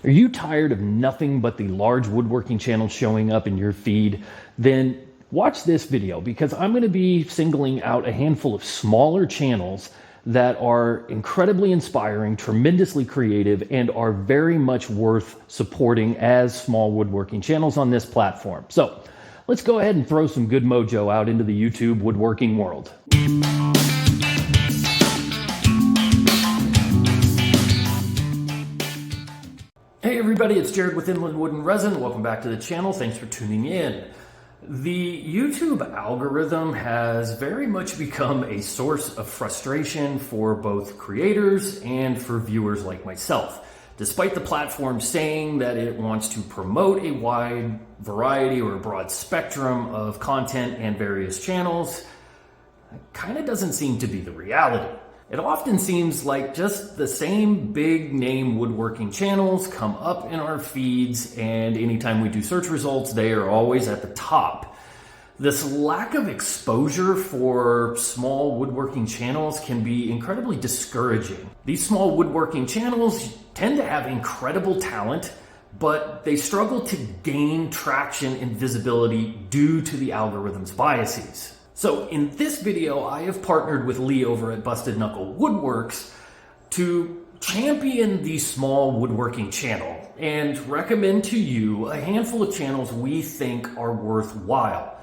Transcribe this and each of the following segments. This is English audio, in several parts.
Are you tired of nothing but the large woodworking channels showing up in your feed? Then watch this video, because I'm going to be singling out a handful of smaller channels that are incredibly inspiring, tremendously creative, and are very much worth supporting as small woodworking channels on this platform. So let's go ahead and throw some good mojo out into the YouTube woodworking world. Hey everybody, it's Jared with Inland Wood and Resin. Welcome back to the channel. Thanks for tuning in. The YouTube algorithm has very much become a source of frustration for both creators and for viewers like myself. Despite the platform saying that it wants to promote a wide variety or a broad spectrum of content and various channels, it kind of doesn't seem to be the reality. It often seems like just the same big name woodworking channels come up in our feeds, and anytime we do search results, they are always at the top. This lack of exposure for small woodworking channels can be incredibly discouraging. These small woodworking channels tend to have incredible talent, but they struggle to gain traction and visibility due to the algorithm's biases. So in this video, I have partnered with Lee over at Busted Knuckle Woodworks to champion the small woodworking channel and recommend to you a handful of channels we think are worthwhile.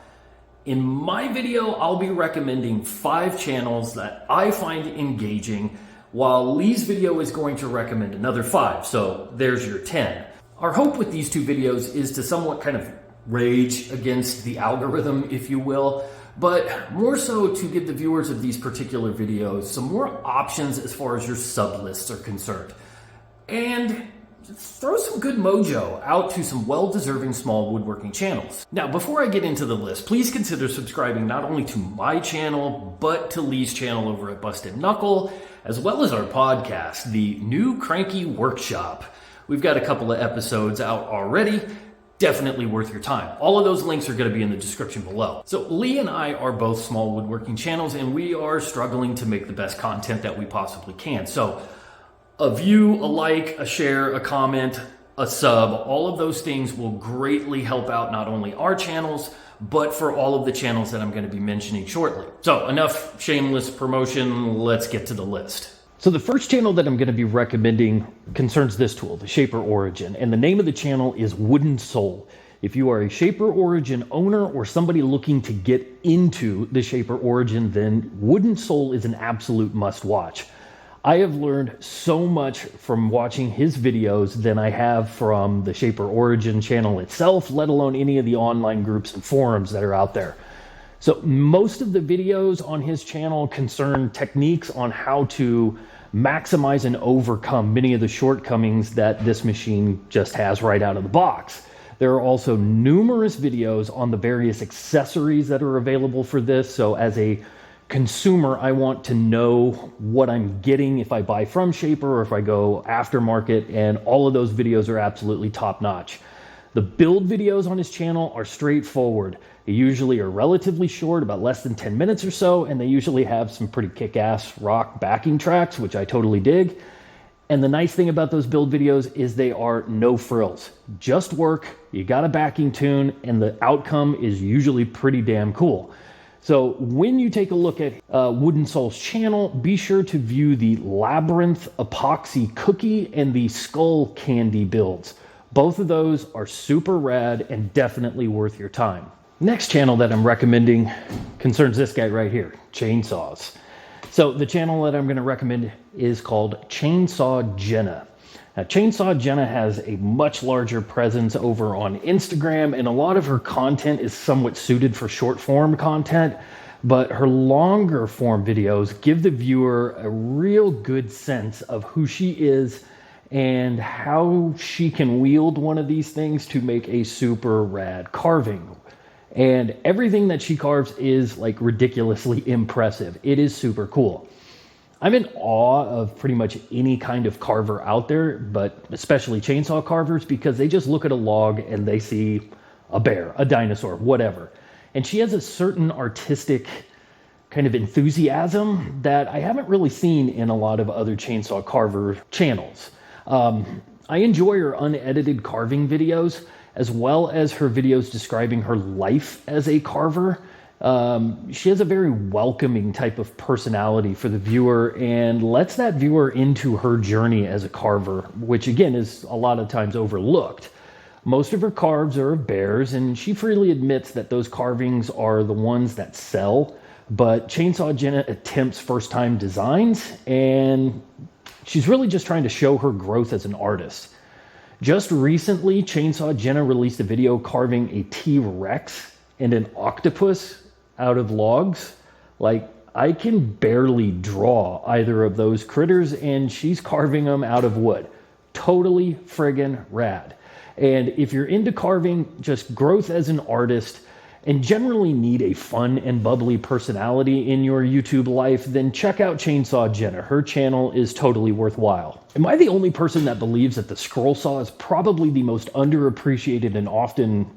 In my video, I'll be recommending 5 channels that I find engaging, while Lee's video is going to recommend another 5, so there's your 10. Our hope with these 2 videos is to somewhat kind of rage against the algorithm, if you will, but more so to give the viewers of these particular videos some more options as far as your sub lists are concerned. And throw some good mojo out to some well-deserving small woodworking channels. Now, before I get into the list, please consider subscribing not only to my channel, but to Lee's channel over at Busted Knuckle, as well as our podcast, the New Cranky Workshop. We've got a couple of episodes out already. Definitely worth your time. All of those links are going to be in the description below. So Lee and I are both small woodworking channels, and we are struggling to make the best content that we possibly can. So a view, a like, a share, a comment, a sub, all of those things will greatly help out not only our channels, but for all of the channels that I'm going to be mentioning shortly. So enough shameless promotion, let's get to the list. So the first channel that I'm going to be recommending concerns this tool, the Shaper Origin, and the name of the channel is Wooden Soul. If you are a Shaper Origin owner or somebody looking to get into the Shaper Origin, then Wooden Soul is an absolute must-watch. I have learned so much from watching his videos than I have from the Shaper Origin channel itself, let alone any of the online groups and forums that are out there. So most of the videos on his channel concern techniques on how to maximize and overcome many of the shortcomings that this machine just has right out of the box. There are also numerous videos on the various accessories that are available for this. So as a consumer, I want to know what I'm getting if I buy from Shaper or if I go aftermarket, and all of those videos are absolutely top notch. The build videos on his channel are straightforward. They usually are relatively short, about less than 10 minutes or so, and they usually have some pretty kick-ass rock backing tracks, which I totally dig. And the nice thing about those build videos is they are no frills. Just work, you got a backing tune, and the outcome is usually pretty damn cool. So when you take a look at Wooden Soul's channel, be sure to view the Labyrinth Epoxy Cookie and the Skull Candy builds. Both of those are super rad and definitely worth your time. Next channel that I'm recommending concerns this guy right here, chainsaws. So the channel that I'm going to recommend is called Chainsaw Jenna. Now, Chainsaw Jenna has a much larger presence over on Instagram, and a lot of her content is somewhat suited for short form content, but her longer form videos give the viewer a real good sense of who she is and how she can wield one of these things to make a super rad carving. And everything that she carves is like ridiculously impressive. It is super cool. I'm in awe of pretty much any kind of carver out there, but especially chainsaw carvers, because they just look at a log and they see a bear, a dinosaur, whatever. And she has a certain artistic kind of enthusiasm that I haven't really seen in a lot of other chainsaw carver channels. I enjoy her unedited carving videos, as well as her videos describing her life as a carver. She has a very welcoming type of personality for the viewer and lets that viewer into her journey as a carver, which again is a lot of times overlooked. Most of her carves are of bears, and she freely admits that those carvings are the ones that sell, but Chainsaw Jenna attempts first-time designs, and she's really just trying to show her growth as an artist. Just recently, Chainsaw Jenna released a video carving a T-Rex and an octopus out of logs. Like, I can barely draw either of those critters, and she's carving them out of wood. Totally friggin' rad. And if you're into carving, just growth as an artist, and generally need a fun and bubbly personality in your YouTube life, then check out Chainsaw Jenna. Her channel is totally worthwhile. Am I the only person that believes that the scroll saw is probably the most underappreciated and often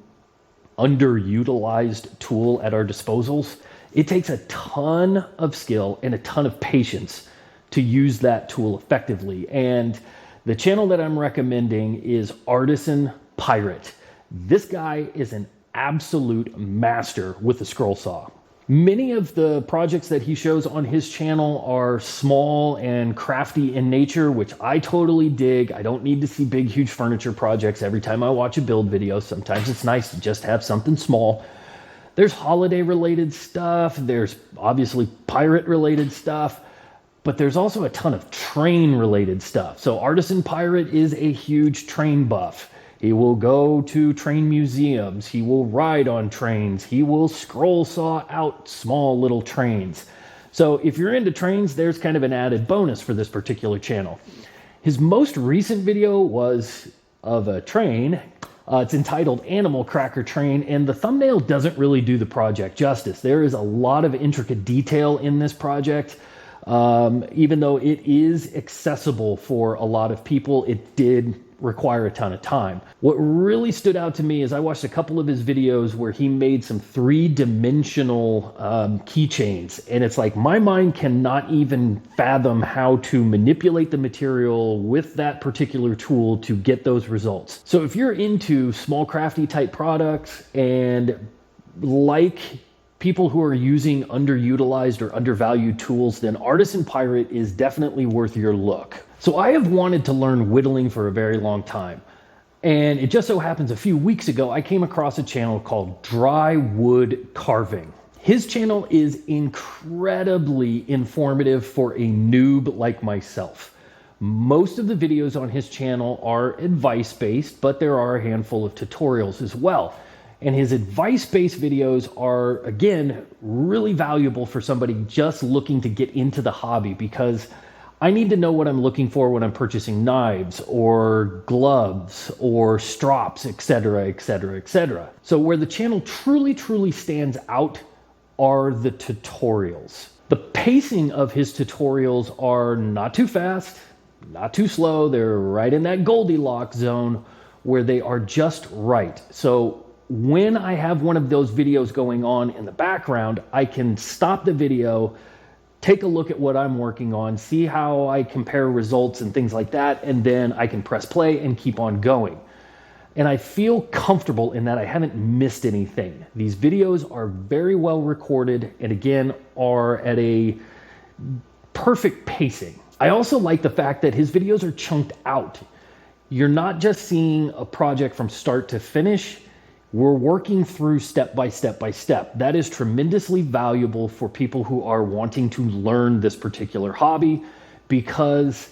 underutilized tool at our disposals? It takes a ton of skill and a ton of patience to use that tool effectively. And the channel that I'm recommending is Artisan Pirate. This guy is an absolute master with the scroll saw. Many of the projects that he shows on his channel are small and crafty in nature, which I totally dig. I don't need to see big, huge furniture projects every time I watch a build video. Sometimes it's nice to just have something small. There's holiday related stuff. There's obviously pirate related stuff. But there's also a ton of train related stuff. So Artisan Pirate is a huge train buff. He will go to train museums. He will ride on trains. He will scroll saw out small little trains. So if you're into trains, there's kind of an added bonus for this particular channel. His most recent video was of a train. It's entitled Animal Cracker Train, and the thumbnail doesn't really do the project justice. There is a lot of intricate detail in this project. Even though it is accessible for a lot of people, it did require a ton of time. What really stood out to me is I watched a couple of his videos where he made some three-dimensional keychains, and it's like my mind cannot even fathom how to manipulate the material with that particular tool to get those results. So if you're into small crafty type products and like people who are using underutilized or undervalued tools, then Artisan Pirate is definitely worth your look. So I have wanted to learn whittling for a very long time. And it just so happens a few weeks ago, I came across a channel called Dywood Carving. His channel is incredibly informative for a noob like myself. Most of the videos on his channel are advice-based, but there are a handful of tutorials as well. And his advice-based videos are, again, really valuable for somebody just looking to get into the hobby, because I need to know what I'm looking for when I'm purchasing knives or gloves or strops, etc., etc., etc. So where the channel truly stands out are the tutorials. The pacing of his tutorials are not too fast, not too slow. They're right in that Goldilocks zone where they are just right. So when I have one of those videos going on in the background, I can stop the video, take a look at what I'm working on, see how I compare results and things like that, and then I can press play and keep on going. And I feel comfortable in that I haven't missed anything. These videos are very well recorded and again are at a perfect pacing. I also like the fact that his videos are chunked out. You're not just seeing a project from start to finish. We're working through step by step by step. That is tremendously valuable for people who are wanting to learn this particular hobby, because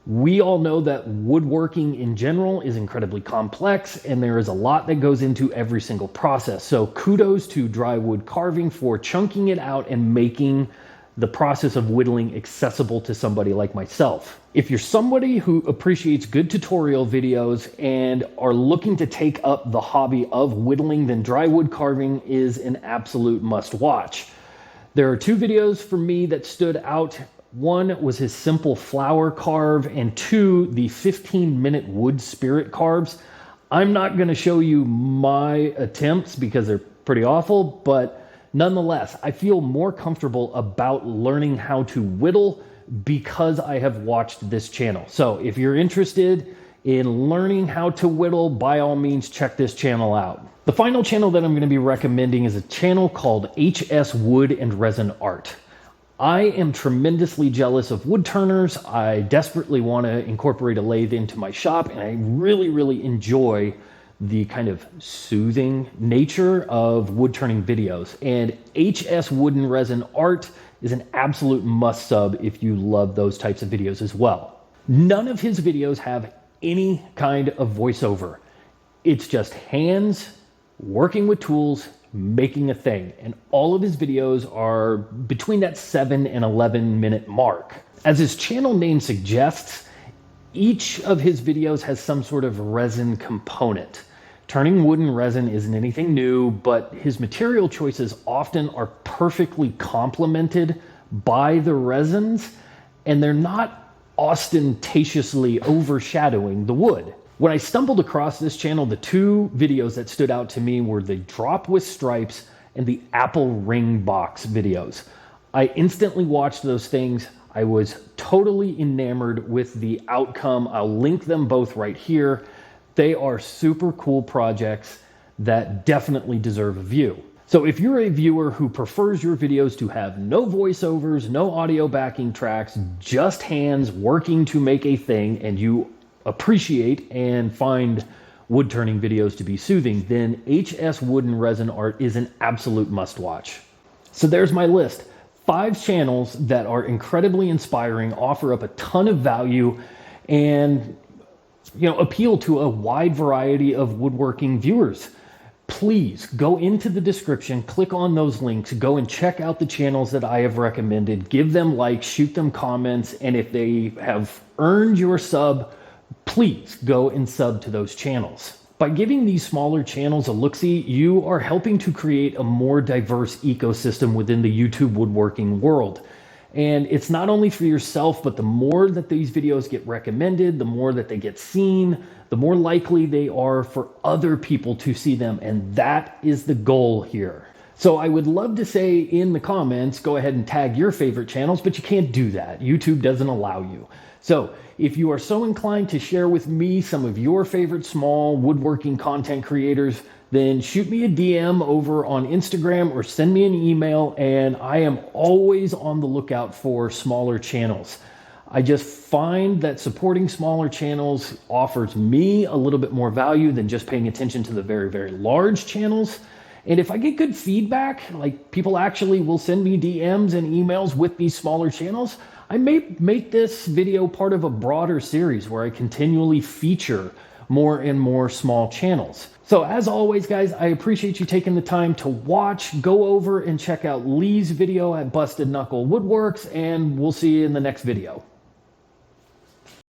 we all know that woodworking in general is incredibly complex and there is a lot that goes into every single process. So kudos to Dywood Carving for chunking it out and making the process of whittling accessible to somebody like myself. If you're somebody who appreciates good tutorial videos and are looking to take up the hobby of whittling, then Dywood Carving is an absolute must watch. There are two videos for me that stood out. One was his simple flower carve, and two, the 15-minute wood spirit carves. I'm not gonna show you my attempts because they're pretty awful, but nonetheless, I feel more comfortable about learning how to whittle because I have watched this channel. So if you're interested in learning how to whittle, by all means, check this channel out. The final channel that I'm going to be recommending is a channel called HS Wood and Resin Art. I am tremendously jealous of wood turners. I desperately want to incorporate a lathe into my shop, and I really enjoy the kind of soothing nature of wood turning videos. And HS Wood and Resin Art is an absolute must sub if you love those types of videos as well. None of his videos have any kind of voiceover. It's just hands working with tools, making a thing. And all of his videos are between that 7 and 11 minute mark. As his channel name suggests, each of his videos has some sort of resin component. Turning wood and resin isn't anything new, but his material choices often are perfectly complemented by the resins, and they're not ostentatiously overshadowing the wood. When I stumbled across this channel, the two videos that stood out to me were the drop with stripes and the apple ring box videos. I instantly watched those things. I was totally enamored with the outcome. I'll link them both right here. They are super cool projects that definitely deserve a view. So if you're a viewer who prefers your videos to have no voiceovers, no audio backing tracks, just hands working to make a thing, and you appreciate and find wood turning videos to be soothing, then HS Wood and Resin Art is an absolute must watch. So there's my list. 5 channels that are incredibly inspiring, offer up a ton of value, and appeal to a wide variety of woodworking viewers. Please go into the description, click on those links, go and check out the channels that I have recommended, give them likes, shoot them comments, and if they have earned your sub, please go and sub to those channels. By giving these smaller channels a look-see, you are helping to create a more diverse ecosystem within the YouTube woodworking world. And it's not only for yourself, but the more that these videos get recommended, the more that they get seen, the more likely they are for other people to see them. And that is the goal here. So I would love to say in the comments, go ahead and tag your favorite channels, but you can't do that. YouTube doesn't allow you. So if you are so inclined to share with me some of your favorite small woodworking content creators, then shoot me a DM over on Instagram or send me an email, and I am always on the lookout for smaller channels. I just find that supporting smaller channels offers me a little bit more value than just paying attention to the very large channels. And if I get good feedback, like people actually will send me DMs and emails with these smaller channels, I may make this video part of a broader series where I continually feature more and more small channels. So as always, guys, I appreciate you taking the time to watch. Go over and check out Lee's video at Busted Knuckle Woodworks, and we'll see you in the next video.